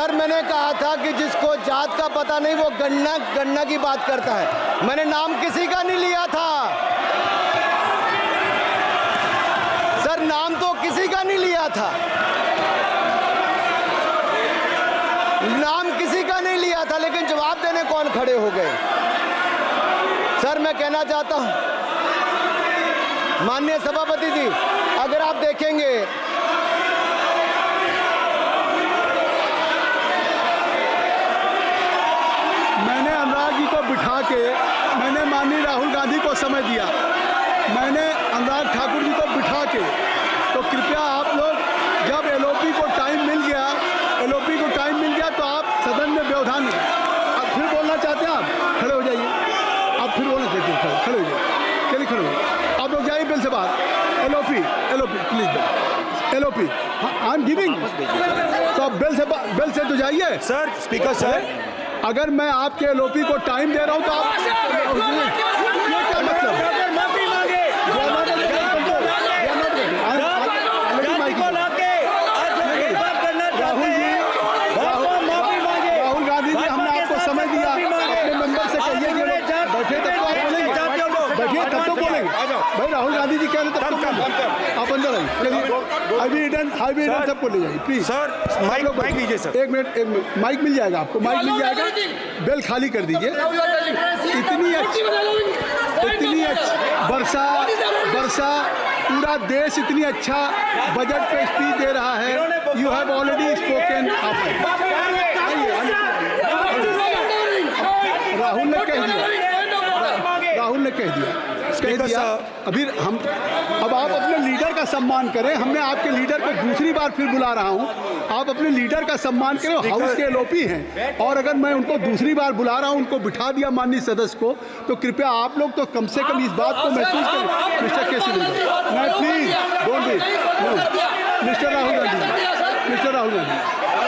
Sir मैंने कहा था कि जिसको जात का पता नहीं वो गन्ना की बात करता है। मैंने नाम किसी का नहीं लिया था सर, नाम तो किसी का नहीं लिया था, नाम किसी का नहीं लिया था, लेकिन जवाब देने कौन खड़े हो गए। सर मैं कहना चाहता हूं माननीय सभापति जी, अगर आप देखेंगे मैंने अनुराग जी को बिठा के मैंने माननीय राहुल गांधी को समय दिया, मैंने अनुराग ठाकुर जी को बिठा के, तो कृपया आप लोग जब एलओपी को टाइम मिल गया तो आप सदन में व्यवधान नहीं। आप फिर बोलना चाहते हैं, आप खड़े हो जाइए, आप फिर बोलना चाहते हैं, खड़े हो जाइए, चलिए खड़े हो, आप लोग जाइए बिल से बाहर। LOP please, LOP I am giving, तो आप बिल से तो जाइए। सर स्पीकर सर, अगर मैं आपके एलओपी को टाइम दे रहा हूं तो आप ये क्या मतलब? राहुल गांधी जी, हमने आपको समय दिया, अपने मेंबर से कहिए कि बैठे तब तो आप बोलेंगे, बैठिए तब तो बोलेंगे भाई। राहुल गांधी जी कह रहे तब तो आप अंदर आइए, अभी सबको ले जाइए प्लीज। सर माइक लीजिए सर, एक मिनट माइक मिल जाएगा आपको, माइक मिल जाएगा, बेल खाली कर दीजिए। इतनी अच्छी वर्षा पूरा देश इतनी अच्छा बजट पे स्पीच दे रहा है। You have already spoken. Rahul ने कह दिया अभी हम, अब आप अपने लीडर का सम्मान करें। हमने आपके लीडर को दूसरी बार फिर बुला रहा हूं, आप अपने लीडर का सम्मान करें। हाउस के एलओपी हैं और अगर मैं उनको दूसरी बार बुला रहा हूं, उनको बिठा दिया माननीय सदस्य को, तो कृपया आप लोग तो कम से कम इस बात को महसूस करें। मिस्टर केसी नहीं, please don't be, mister Rahul Gandhi,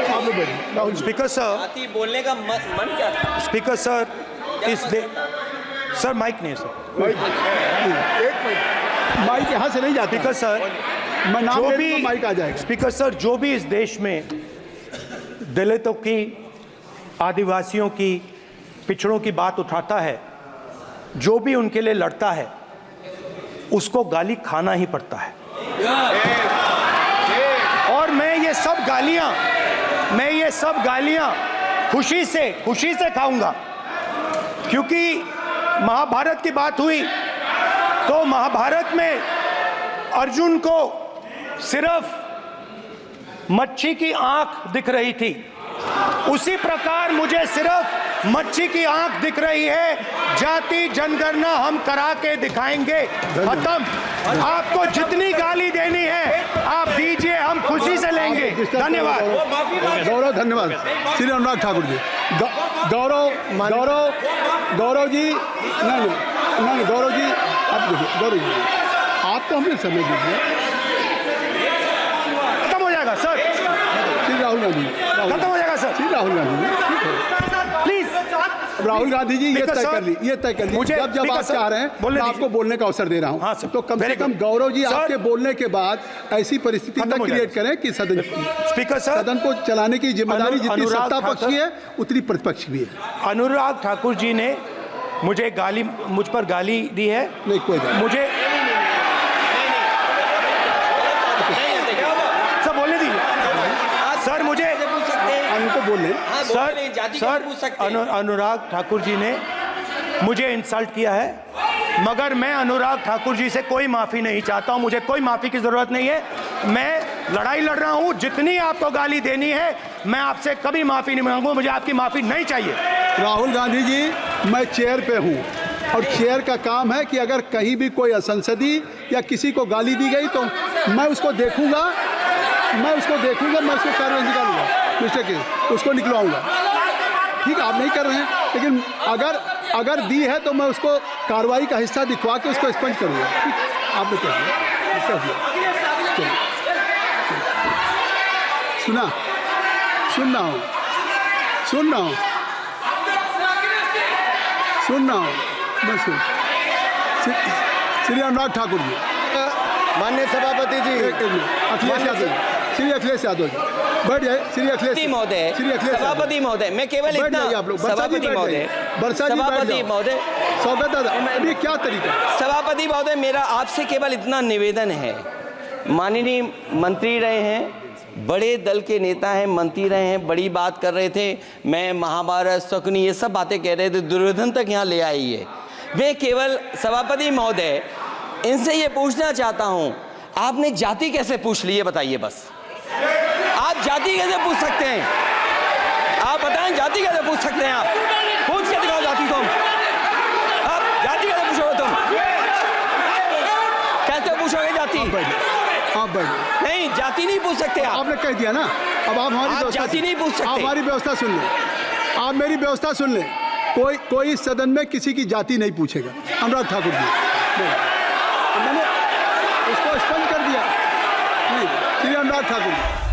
आप लोग बैठिए। राहुल स्पीकर सर, बोलने का मन क्या था? स्पीकर सर, सर माइक नहीं सर, माइक यहाँ से नहीं जाता। स्पीकर सर, मैं नाम जो ले भी लूँगा, माइक आ जाएगा। स्पीकर सर, जो भी इस देश में दलितों की, आदिवासियों की, पिछड़ों की बात उठाता है, जो भी उनके लिए लड़ता है, उसको गाली खाना ही पड़ता है। और मैं ये सब गालियां खुशी से खाऊंगा, क्योंकि महाभारत की बात हुई तो महाभारत में अर्जुन को सिर्फ मच्छी की आंख दिख रही थी, उसी प्रकार मुझे सिर्फ मच्छी की आंख दिख रही है। जाति जनगणना हम करा के दिखाएंगे, खत्म। आपको जितनी गाली देनी है आप दीजिए, हम खुशी से लेंगे। धन्यवाद गौरव, धन्यवाद श्री अनुराग ठाकुर जी। गौरव जी, नहीं गौरव जी, आप देखिए, गौरव जी आप तो हमें समय दीजिए, खत्म हो जाएगा सर। श्री राहुल गांधी, खत्म हो जाएगा सर। श्री राहुल गांधी, प्लीज राहुल गांधी जी, ये तय कर ली, मुझे जब आप चाह रहे हैं तो आपको बोलने का अवसर दे रहा हूं। हाँ सर, तो कम से कम गौरव जी आपके बोलने के बाद ऐसी परिस्थिति न क्रिएट करें कि सदन को चलाने की जिम्मेदारी जितनी सत्ता पक्ष की है उतनी प्रतिपक्ष भी है। अनुराग ठाकुर जी ने मुझ पर गाली दी है। नहीं, कोई मुझे सब बोलने दीजिए सर, मुझे उनको बोलने। सर अनुराग ठाकुर जी ने मुझे इंसल्ट किया है, मगर मैं अनुराग ठाकुर जी से कोई माफ़ी नहीं चाहता हूं, मुझे कोई माफ़ी की ज़रूरत नहीं है। मैं लड़ाई लड़ रहा हूं, जितनी आपको गाली देनी है मैं आपसे कभी माफ़ी नहीं मांगूंगा, मुझे आपकी माफ़ी नहीं चाहिए। राहुल गांधी जी, मैं चेयर पे हूं और चेयर का काम है कि अगर कहीं भी कोई असंसदीय या किसी को गाली दी गई तो मैं उसको देखूंगा, मैं उसको कार्रवाई निकालूंगा, मिस्टर के उसको निकलवाऊंगा। ठीक है, आप नहीं कर रहे हैं, लेकिन अगर दी है तो मैं उसको कार्रवाई का हिस्सा दिखवा के उसको स्पंज करूंगा। आपने कह दिया, सुन रहा हूँ मैं श्री अनुराग ठाकुर जी, माननीय सभापति जी, अखिलेश यादव श्री अखिलेश यादव जी बैठ जाए। श्री अखिलेश महोदय, श्री अखिलेश सभापति महोदय, मैं केवल बैठ इतना, जाइए आप लोग। बरसा जी सभापति बैठ महोदय, जाइए। बरसा जी बैठ सभापति जाओ। महोदय, स्वागत दादा, अभी क्या तरीका है? सभापति महोदय, मेरा आपसे केवल इतना निवेदन है, माननीय मंत्री रहे हैं, बड़े दल के नेता हैं, मंत्री रहे हैं, बड़ी बात कर रहे थे, मैं महाभारत, शकुनी, ये सब बातें कह रहे थे, दुर्योधन तक यहाँ ले आई है। मैं केवल सभापति महोदय इनसे ये पूछना चाहता हूँ, आपने जाति कैसे पूछ ली है बताइए बस। आप जाति कैसे पूछ सकते हैं? आप बताएं, जाति कैसे पूछ सकते हैं? आप पूछ के दिखाओ जाति तुम। आप जाति कैसे पूछोगे तुम? कैसे पूछोगे जाति? आप बैठ जाइए। नहीं, जाति नहीं पूछ सकते आप। आपने कह दिया ना, अब आप हमारी आप व्यवस्था जाति नहीं पूछ सकते। आप हमारी व्यवस्था सुन लें, आप मेरी व्यवस्था सुन लें। कोई सदन में किसी की जाति नहीं पूछेगा। अनुराग ठाकुर जी, मैंने उसको स्पष्ट कर दिया। नहीं, श्री अनुराग ठाकुर जी।